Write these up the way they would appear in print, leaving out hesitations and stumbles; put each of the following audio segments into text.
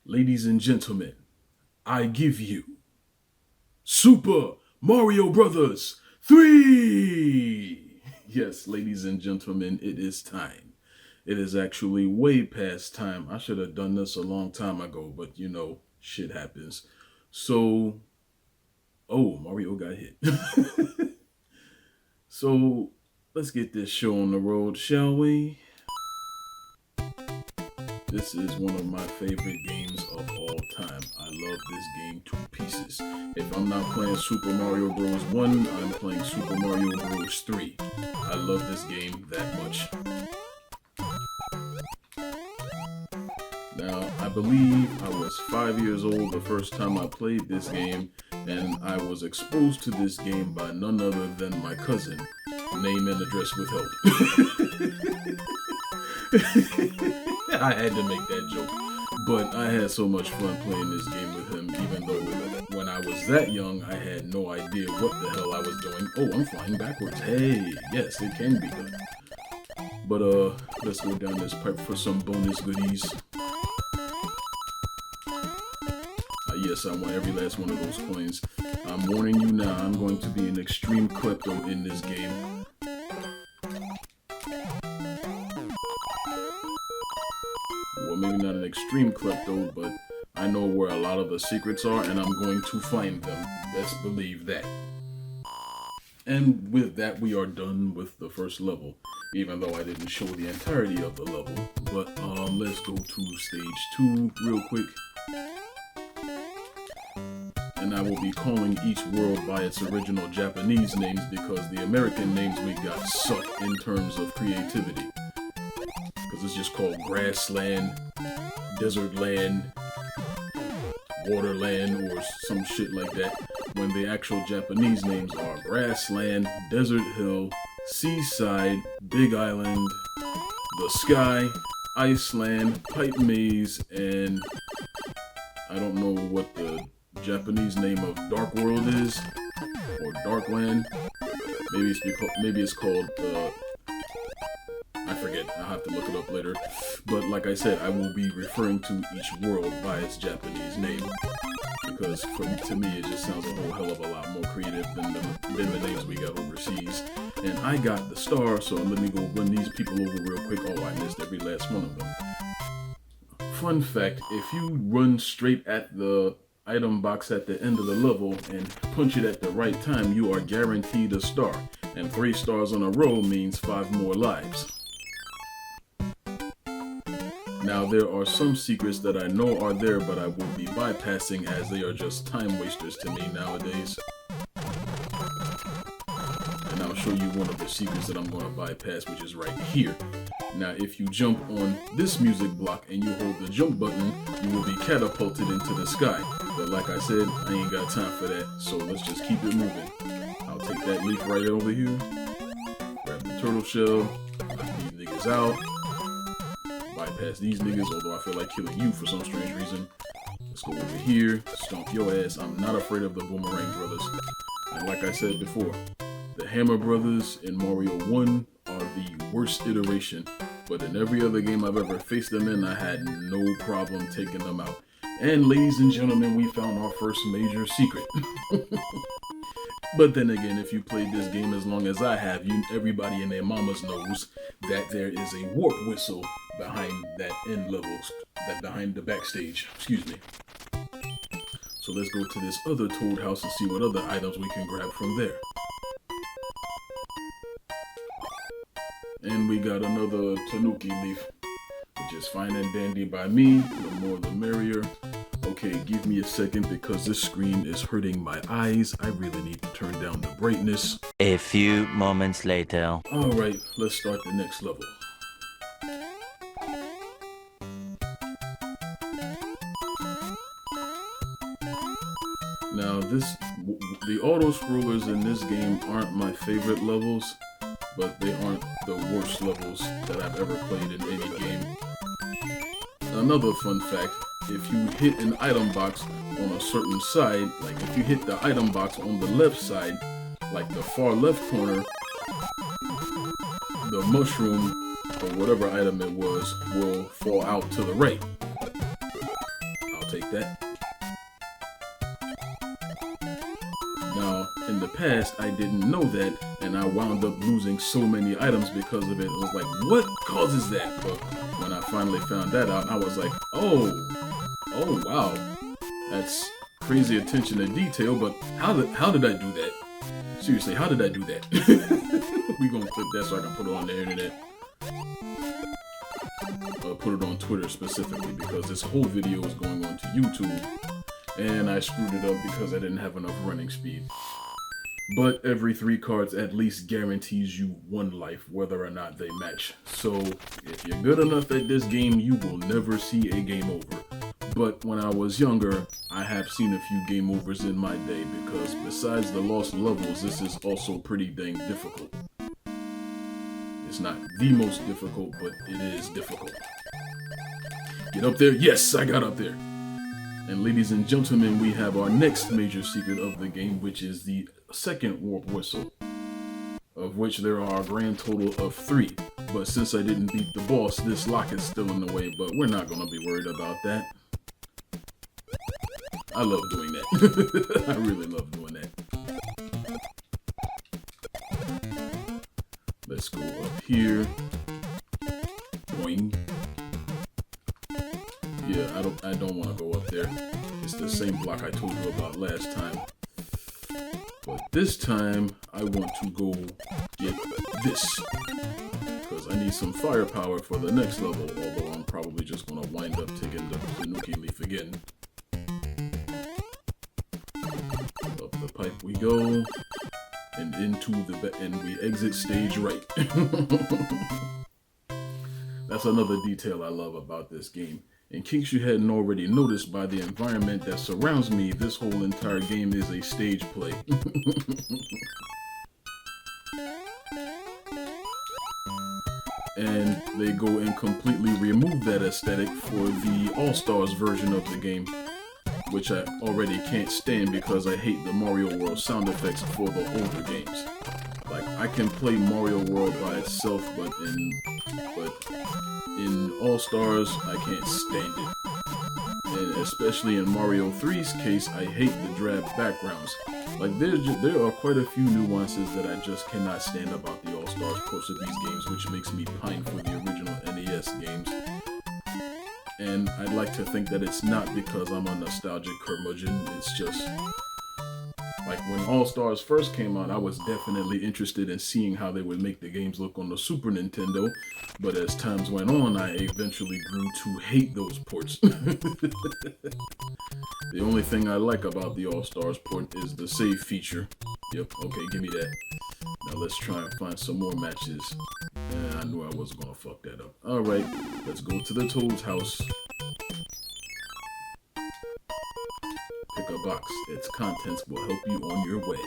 Ladies and gentlemen, I give you Super Mario Brothers 3! Yes, ladies and gentlemen, it is time. It is actually way past time. I should have done this a long time ago, but you know, shit happens. So, oh, Mario got hit. So, let's get this show on the road, shall we? This is one of my favorite games of all time. I love this game to pieces. If I'm not playing Super Mario Bros. 1, I'm playing Super Mario Bros. 3. I love this game that much. Now, I believe I was 5 years old the first time I played this game, and I was exposed to this game by none other than my cousin. Name and address withheld. I had to make that joke, but I had so much fun playing this game with him, even though when I was that young, I had no idea what the hell I was doing. Oh, I'm flying backwards. Hey, yes, it can be done. But let's go down this pipe for some bonus goodies. Yes, I want every last one of those coins. I'm warning you now, I'm going to be an extreme klepto in this game. Well, maybe not an extreme klepto, but I know where a lot of the secrets are, and I'm going to find them. Best believe that. And with that, we are done with the first level, even though I didn't show the entirety of the level. But let's go to stage 2 real quick. And I will be calling each world by its original Japanese names because the American names we got suck in terms of creativity. Because it's just called Grassland, Desert Land, Waterland, or some shit like that, when the actual Japanese names are Grassland, Desert Hill, Seaside, Big Island, The Sky, Iceland, Pipe Maze, and I don't know what the Japanese name of Dark World is, or Darkland. Maybe it's called I forget. I'll have to look it up later. But like I said, I will be referring to each world by its Japanese name because to me it just sounds a whole hell of a lot more creative than the names we got overseas. And I got the star, so let me go run these people over real quick. Oh, I missed every last one of them. Fun fact: if you run straight at the item box at the end of the level and punch it at the right time, you are guaranteed a star. And 3 stars on a row means 5 more lives. Now, there are some secrets that I know are there, but I will be bypassing as they are just time wasters to me nowadays. And I'll show you one of the secrets that I'm going to bypass, which is right here. Now, if you jump on this music block and you hold the jump button, you will be catapulted into the sky. But like I said, I ain't got time for that, so let's just keep it moving. I'll take that leaf right over here, grab the turtle shell, knock these niggas out, bypass these niggas, although I feel like killing you for some strange reason. Let's go over here, stomp your ass. I'm not afraid of the Boomerang Brothers. And like I said before, the Hammer Brothers in Mario 1 are the worst iteration, but in every other game I've ever faced them in, I had no problem taking them out. And ladies and gentlemen, we found our first major secret. But then again, if you played this game as long as I have, everybody and their mamas knows that there is a warp whistle behind that end level, behind the backstage, excuse me. So let's go to this other Toad house and see what other items we can grab from there. And we got another Tanuki leaf, which is fine and dandy by me. The more the merrier. Okay, give me a second because this screen is hurting my eyes. I really need to turn down the brightness. A few moments later. Alright, let's start the next level. Now the auto-scrollers in this game aren't my favorite levels, but they aren't the worst levels that I've ever played in any game. Another fun fact, if you hit an item box on a certain side, like if you hit the item box on the left side, like the far left corner, the mushroom, or whatever item it was, will fall out to the right. take that. Now, in the past, I didn't know that, and I wound up losing so many items because of it. I was like, what causes that? But when I finally found that out, I was like, oh wow, that's crazy attention to detail, but how did I do that? Seriously, how did I do that? We gonna clip that so I can put it on the internet. Put it on Twitter specifically, because this whole video is going on to YouTube, and I screwed it up because I didn't have enough running speed. But every 3 cards at least guarantees you 1 life, whether or not they match. So if you're good enough at this game, you will never see a game over. But when I was younger, I have seen a few game overs in my day, because besides the lost levels, this is also pretty dang difficult. It's not the most difficult, but it is difficult. Get up there. Yes, I got up there. And ladies and gentlemen, we have our next major secret of the game, which is the second warp whistle, of which there are a grand total of 3. But since I didn't beat the boss, this lock is still in the way, but we're not going to be worried about that. I love doing that. I really love doing that. Let's go up here. Boing. Yeah, I don't want to go up there. It's the same block I told you about last time. But this time, I want to go get this, because I need some firepower for the next level, although I'm probably just going to wind up taking the Tanuki leaf again. Up the pipe we go, and and we exit stage right. That's another detail I love about this game. In case you hadn't already noticed by the environment that surrounds me, this whole entire game is a stage play. And they go and completely remove that aesthetic for the All-Stars version of the game, which I already can't stand because I hate the Mario World sound effects for the older games. Like, I can play Mario World by itself, but in All-Stars, I can't stand it. And especially in Mario 3's case, I hate the drab backgrounds. Like, there are quite a few nuances that I just cannot stand about the All-Stars ports of these games, which makes me pine for the original NES games. And I'd like to think that it's not because I'm a nostalgic curmudgeon. It's just, like, when All-Stars first came out, I was definitely interested in seeing how they would make the games look on the Super Nintendo, but as times went on, I eventually grew to hate those ports. The only thing I like about the All-Stars port is the save feature. Yep, okay, give me that. Now let's try and find some more matches. I knew I wasn't gonna fuck that up. Alright, let's go to the Toad's house. Pick a box. Its contents will help you on your way.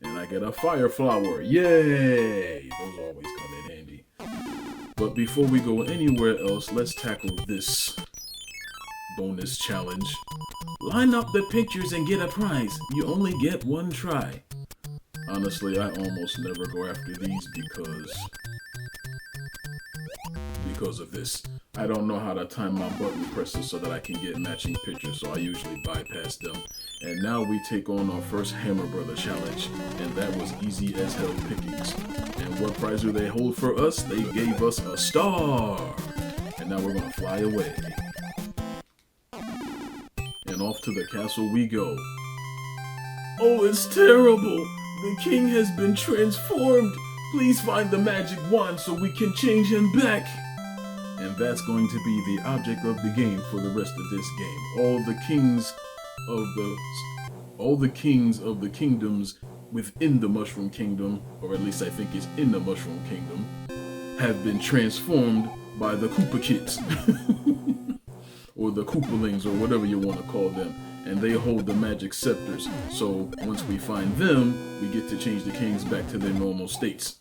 And I get a fire flower. Yay! Those always come in handy. But before we go anywhere else, let's tackle this bonus challenge. Line up the pictures and get a prize. You only get 1 try. Honestly, I almost never go after these because of this. I don't know how to time my button presses so that I can get matching pictures, so I usually bypass them. And now we take on our first Hammer Brother challenge, and that was easy as hell pickings. And what prize do they hold for us? They gave us a star! And now we're gonna fly away. And off to the castle we go. Oh, it's terrible! The king has been transformed! Please find the magic wand so we can change him back! And that's going to be the object of the game for the rest of this game. All the kings of the kingdoms within the Mushroom Kingdom, or at least I think it's in the Mushroom Kingdom, have been transformed by the Koopa Kids. Or the Koopalings, or whatever you want to call them. And they hold the magic scepters. So once we find them, we get to change the kings back to their normal states.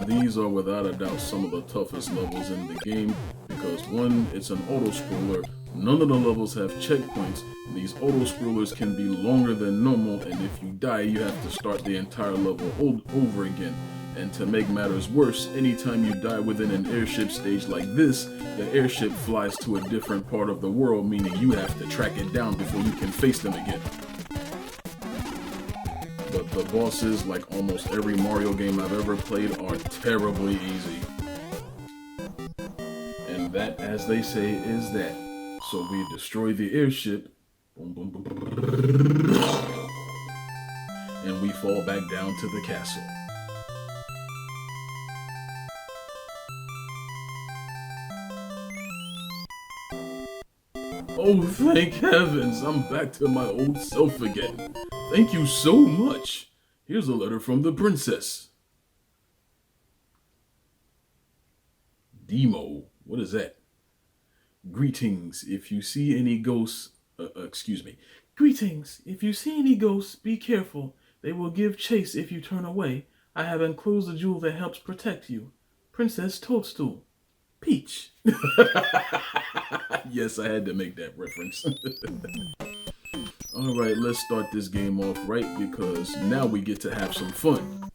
These are without a doubt some of the toughest levels in the game because 1, it's an auto-scroller, None of the levels have checkpoints, and these auto-scrollers can be longer than normal, and if you die, you have to start the entire level over again. And to make matters worse, anytime you die within an airship stage like this, the airship flies to a different part of the world, meaning you have to track it down before you can face them again. But the bosses, like almost every Mario game I've ever played, are terribly easy. And that, as they say, is that. So we destroy the airship, boom, boom, boom, boom, and we fall back down to the castle. Oh, thank heavens, I'm back to my old self again. Thank you so much. Here's a letter from the princess. Demo, what is that? Greetings, if you see any ghosts, Greetings, if you see any ghosts, be careful. They will give chase if you turn away. I have enclosed a jewel that helps protect you. Princess Toadstool. Peach. Yes, I had to make that reference. Alright, let's start this game off right, because now we get to have some fun.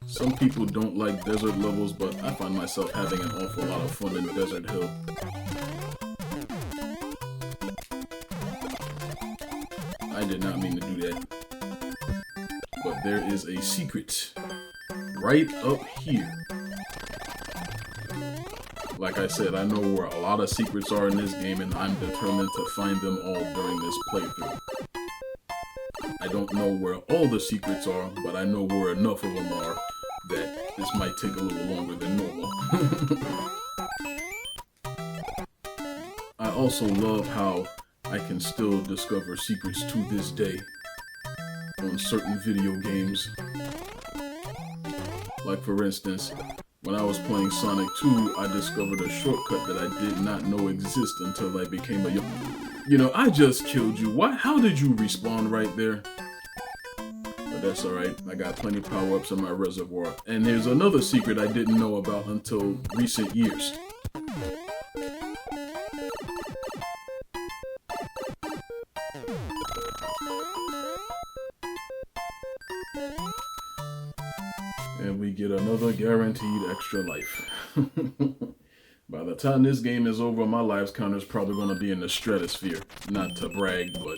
Some people don't like desert levels, but I find myself having an awful lot of fun in Desert Hill. I did not mean to do that. But there is a secret right up here. Like I said, I know where a lot of secrets are in this game, and I'm determined to find them all during this playthrough. I don't know where all the secrets are, but I know where enough of them are that this might take a little longer than normal. I also love how I can still discover secrets to this day on certain video games. Like for instance, when I was playing Sonic 2, I discovered a shortcut that I did not know existed until I became a You know, I just killed you. How did you respawn right there? But that's alright. I got plenty of power-ups in my reservoir. And there's another secret I didn't know about until recent years. And we get another guaranteed extra life. By the time this game is over, my lives counter is probably going to be in the stratosphere. Not to brag, but...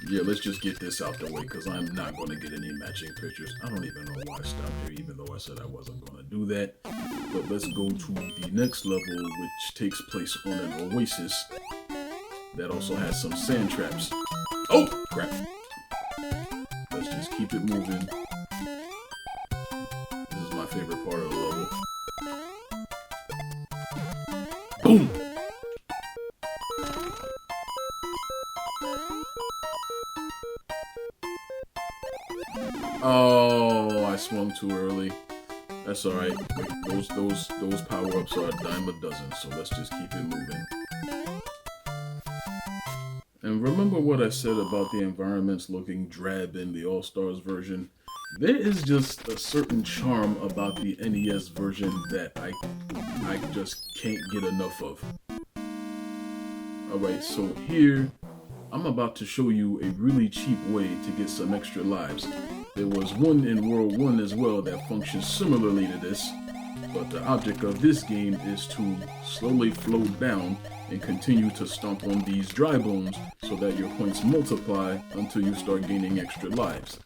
yeah, let's just get this out the way, because I'm not going to get any matching pictures. I don't even know why I stopped here, even though I said I wasn't going to do that. But let's go to the next level, which takes place on an oasis that also has some sand traps. Oh, crap. Let's just keep it moving. This is my favorite part of the level. Boom! Oh, I swung too early. That's alright. Those power-ups are a dime a dozen, so let's just keep it moving. And remember what I said about the environments looking drab in the All-Stars version? There is just a certain charm about the NES version that I just can't get enough of. Alright, so here, I'm about to show you a really cheap way to get some extra lives. There was one in World 1 as well that functions similarly to this, but the object of this game is to slowly float down and continue to stomp on these dry bones so that your points multiply until you start gaining extra lives.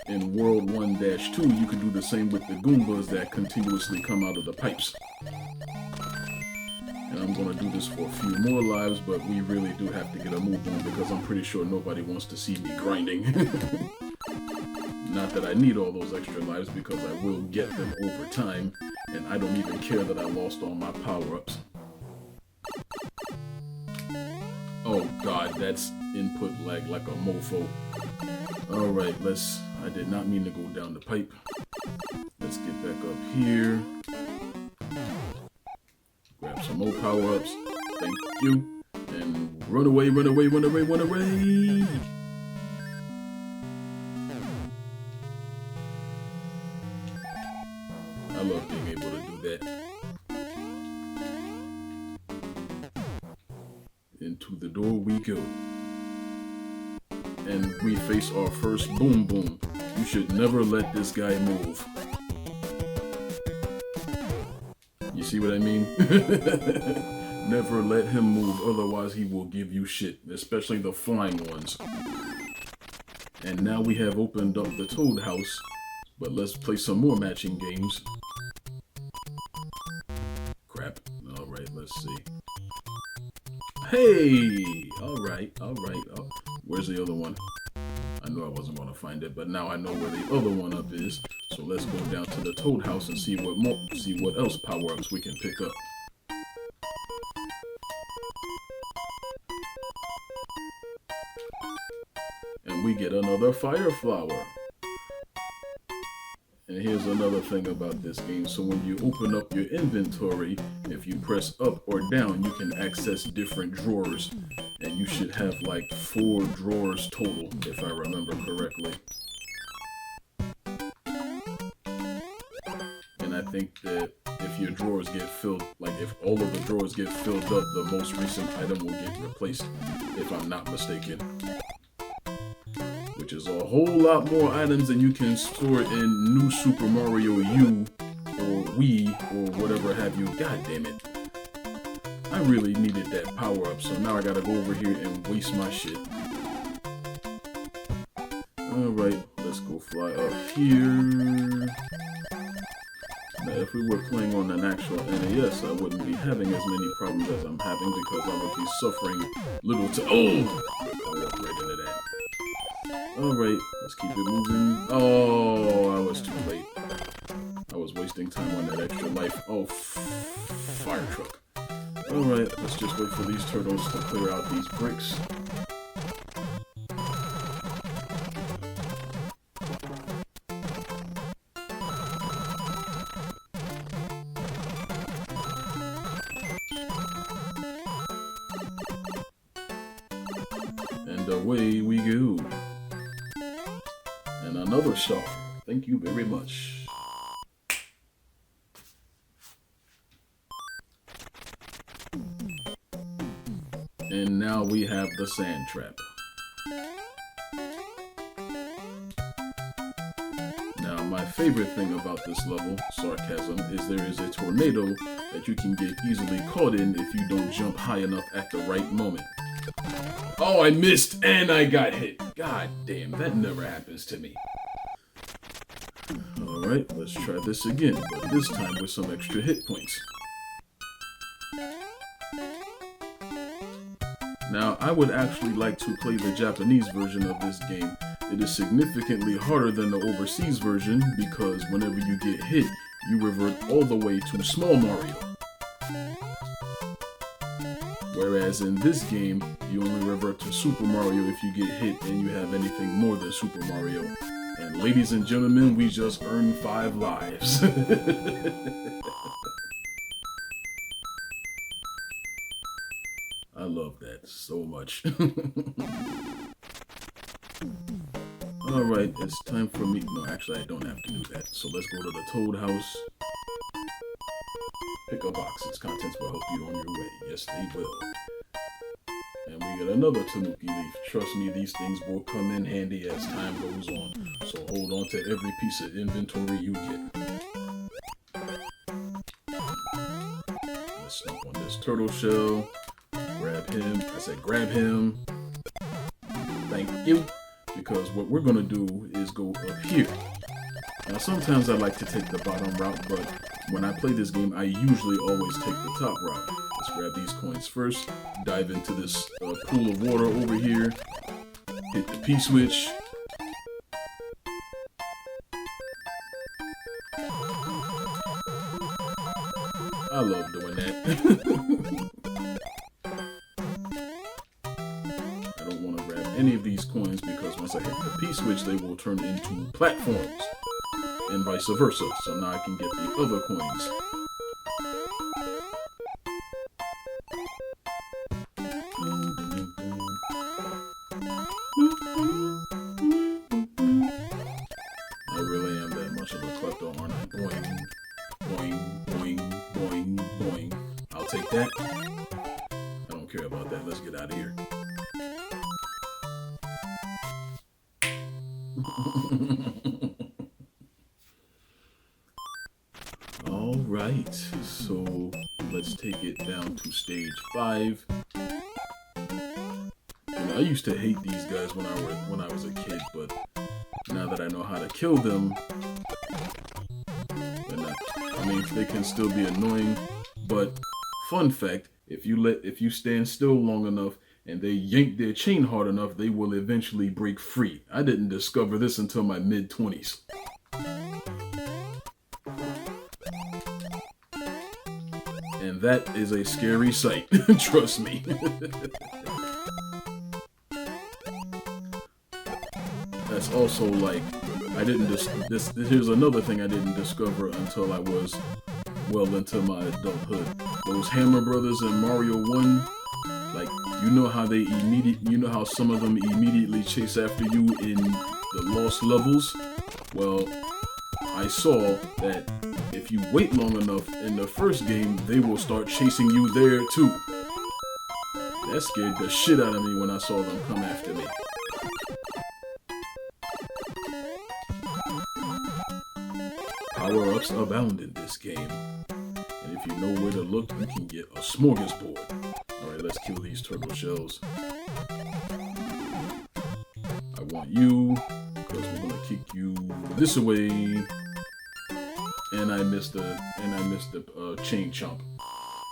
In World 1-2, you could do the same with the Goombas that continuously come out of the pipes. And I'm going to do this for a few more lives, but we really do have to get a move on because I'm pretty sure nobody wants to see me grinding. Not that I need all those extra lives because I will get them over time, and I don't even care that I lost all my power-ups. Oh god, that's input lag like a mofo. Alright, I did not mean to go down the pipe. Let's get back up here. Grab some more power-ups. Thank you. And run away, run away, run away, run away! into the door we go. And we face our first Boom Boom. You should never let this guy move. You see what I mean? Never let him move, otherwise he will give you shit, especially the flying ones. And now we have opened up the Toad House, but let's play some more matching games. Crap. Alright, let's see. Hey! Alright. Oh, where's the other one? I knew I wasn't going to find it, but now I know where the other one up is. So let's go down to the Toad House and see what else power-ups we can pick up. And we get another Fire Flower. And here's another thing about this game. So when you open up your inventory, if you press up or down, you can access different drawers. And you should have like 4 drawers total, if I remember correctly. And I think that if your drawers get filled, like if all of the drawers get filled up, the most recent item will get replaced, if I'm not mistaken. Which is a whole lot more items than you can store in New Super Mario U or Wii or whatever have you. God damn it. I really needed that power up, so now I gotta go over here and waste my shit. Alright, let's go fly up here. Now if we were playing on an actual NES, I wouldn't be having as many problems as I'm having because I would be suffering little to— oh! I walked right into that. Alright, let's keep it moving. Oh, I was too late. I was wasting time on that extra life. Oh, fire truck. Alright, let's just wait for these turtles to clear out these bricks. And away we go. And another star. Thank you very much. And now we have the sand trap. Now my favorite thing about this level, sarcasm, is there is a tornado that you can get easily caught in if you don't jump high enough at the right moment. Oh, I missed and I got hit. God damn, that never happens to me. Alright, let's try this again, but this time with some extra hit points. Now, I would actually like to play the Japanese version of this game. It is significantly harder than the overseas version because whenever you get hit, you revert all the way to Small Mario. Whereas in this game, you only revert to Super Mario if you get hit and you have anything more than Super Mario. And ladies and gentlemen, we just earned 5 lives. I love that so much. Alright, it's time for me— no, actually I don't have to do that. So let's go to the Toad House. Pick a box, its contents will help you on your way. Yes, they will. And we get another Tanuki leaf. Trust me, these things will come in handy as time goes on. So hold on to every piece of inventory you get. Let's stomp on this turtle shell. Grab him. I said grab him. Thank you. Because what we're going to do is go up here. Now sometimes I like to take the bottom route, but when I play this game, I usually always take the top route. Let's grab these coins first, dive into this pool of water over here, hit the P-switch. I love doing that. I don't want to grab any of these coins because once I hit the P-switch, they will turn into platforms. And vice versa, so now I can get the other coins. I really am that much of a klepto, aren't I? Boing, boing, boing, boing, boing. I'll take that. I don't care about that. Let's get out of here. Alright, so let's take it down to stage 5. And I used to hate these guys when I was a kid, but now that I know how to kill them, they're not, I mean, they can still be annoying, but fun fact, if you stand still long enough and they yank their chain hard enough, they will eventually break free. I didn't discover this until my mid-20s. And that is a scary sight, trust me. That's also like, here's another thing I didn't discover until I was well into my adulthood. Those Hammer Brothers in Mario 1, like, you know how some of them immediately chase after you in the lost levels? Well, I saw that if you wait long enough in the first game, they will start chasing you there too. That scared the shit out of me when I saw them come after me. Power-ups abound in this game, and if you know where to look, you can get a smorgasbord. Alright, let's kill these turtle shells. I want you, because we're gonna kick you this away. And I missed the chain chomp.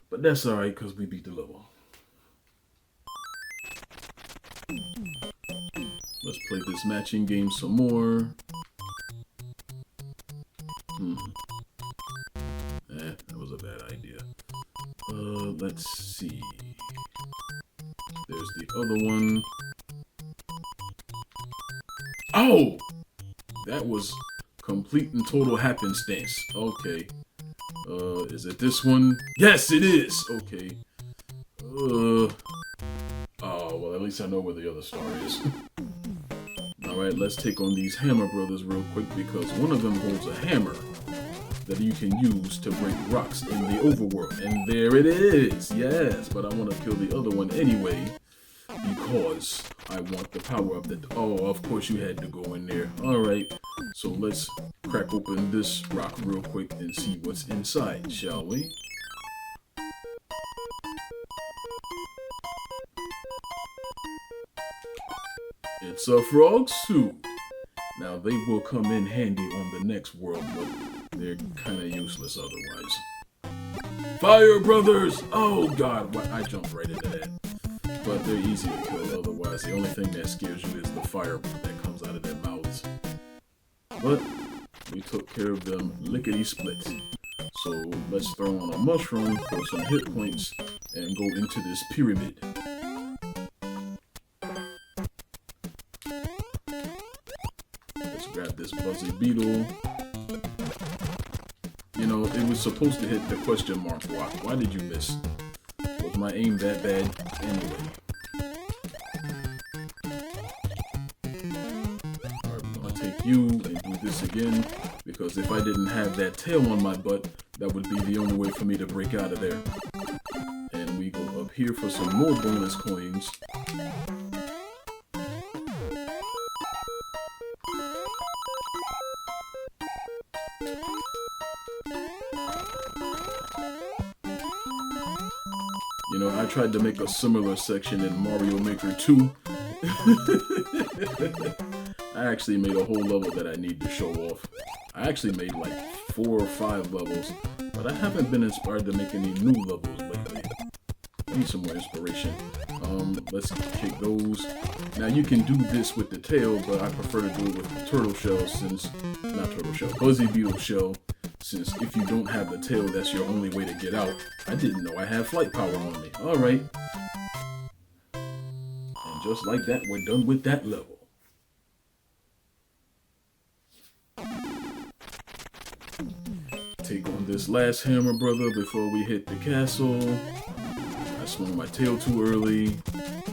But that's alright, because we beat the level. Let's play this matching game some more. That was a bad idea. Let's see. There's the other one. Oh! That was complete and total happenstance. Okay. Is it this one? Yes, it is! Okay. Oh, well, at least I know where the other star is. Alright, let's take on these Hammer Brothers real quick, because one of them holds a hammer that you can use to break rocks in the overworld. And there it is! Yes, but I want to kill the other one anyway, because I want the power up that... Oh, of course you had to go in there. Alright, so let's crack open this rock real quick and see what's inside, shall we? It's a frog suit. Now they will come in handy on the next world, but they're kind of useless otherwise. Fire Brothers! Oh god, I jumped right into that. But they're easy to kill otherwise. The only thing that scares you is the fire that comes out of their mouths. But we took care of them lickety-split. So let's throw on a mushroom for some hit points and go into this pyramid. Let's grab this buzzy beetle. You know, it was supposed to hit the question mark rock. Why did you miss? Was my aim that bad? Anyway. Alright, I'm gonna take you and do this again, because if I didn't have that tail on my butt, that would be the only way for me to break out of there. And we go up here for some more bonus coins. You know, I tried to make a similar section in Mario Maker 2. I actually made a whole level that I need to show off. I actually made like 4 or 5 levels, but I haven't been inspired to make any new levels lately. I need some more inspiration. Let's kick those. Now you can do this with the tail, but I prefer to do it with the turtle shell buzzy beetle shell, since if you don't have the tail, that's your only way to get out. I didn't know I had flight power on me. Alright. And just like that, we're done with that level. Take on this last Hammer Brother before we hit the castle. I swung my tail too early.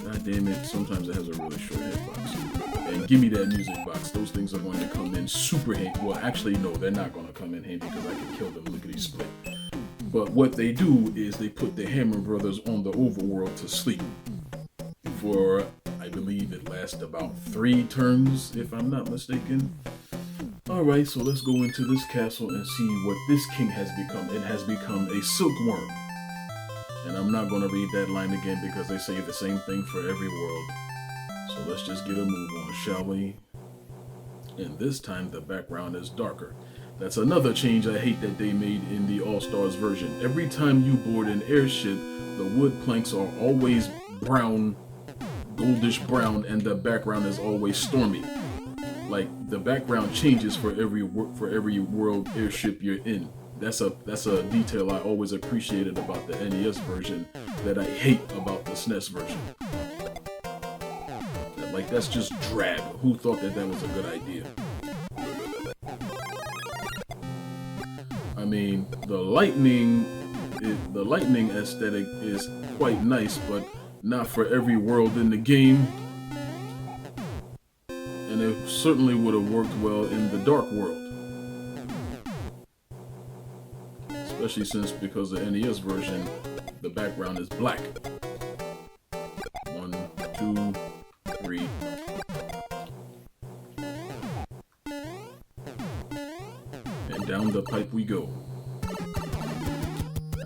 God damn it, sometimes it has a really short hitbox. And give me that music box. Those things are going to come in super handy. Well, actually, no, they're not going to come in handy because I can kill them lickety-split. But what they do is they put the Hammer Brothers on the overworld to sleep for, I believe it lasts about 3 turns, if I'm not mistaken. Alright, so let's go into this castle and see what this king has become. It has become a silkworm. And I'm not going to read that line again because they say the same thing for every world. So let's just get a move on, shall we? And this time the background is darker. That's another change I hate that they made in the All-Stars version. Every time you board an airship, the wood planks are always brown, goldish brown, and the background is always stormy. Like, the background changes for every world airship you're in. That's a detail I always appreciated about the NES version that I hate about the SNES version. Like, that's just drab. Who thought that was a good idea? I mean, the lightning aesthetic is quite nice, but not for every world in the game. And it certainly would have worked well in the Dark World. Especially since, because the NES version, the background is black. 1, 2, 3. And down the pipe we go. I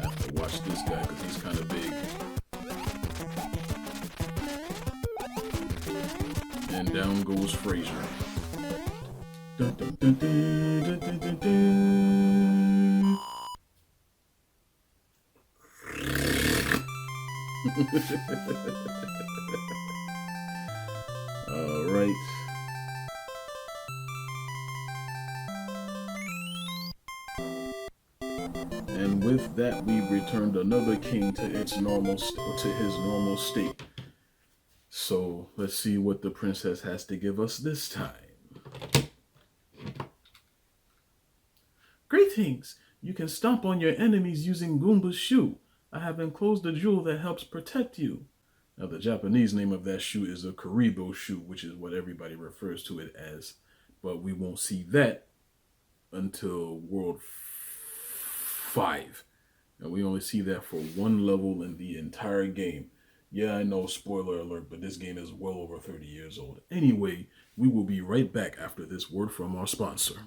have to watch this guy because he's kind of big. And down goes Fraser. Dun, dun, dun, dun, dun, dun, dun, dun. All right. And with that, we returned another king to his normal state. So let's see what the princess has to give us this time. Greetings! You can stomp on your enemies using Goomba Shoe. I have enclosed a jewel that helps protect you. Now, the Japanese name of that shoe is a Koopalings shoe, which is what everybody refers to it as. But we won't see that until World 5. And we only see that for 1 level in the entire game. Yeah, I know, spoiler alert, but this game is well over 30 years old. Anyway, we will be right back after this word from our sponsor.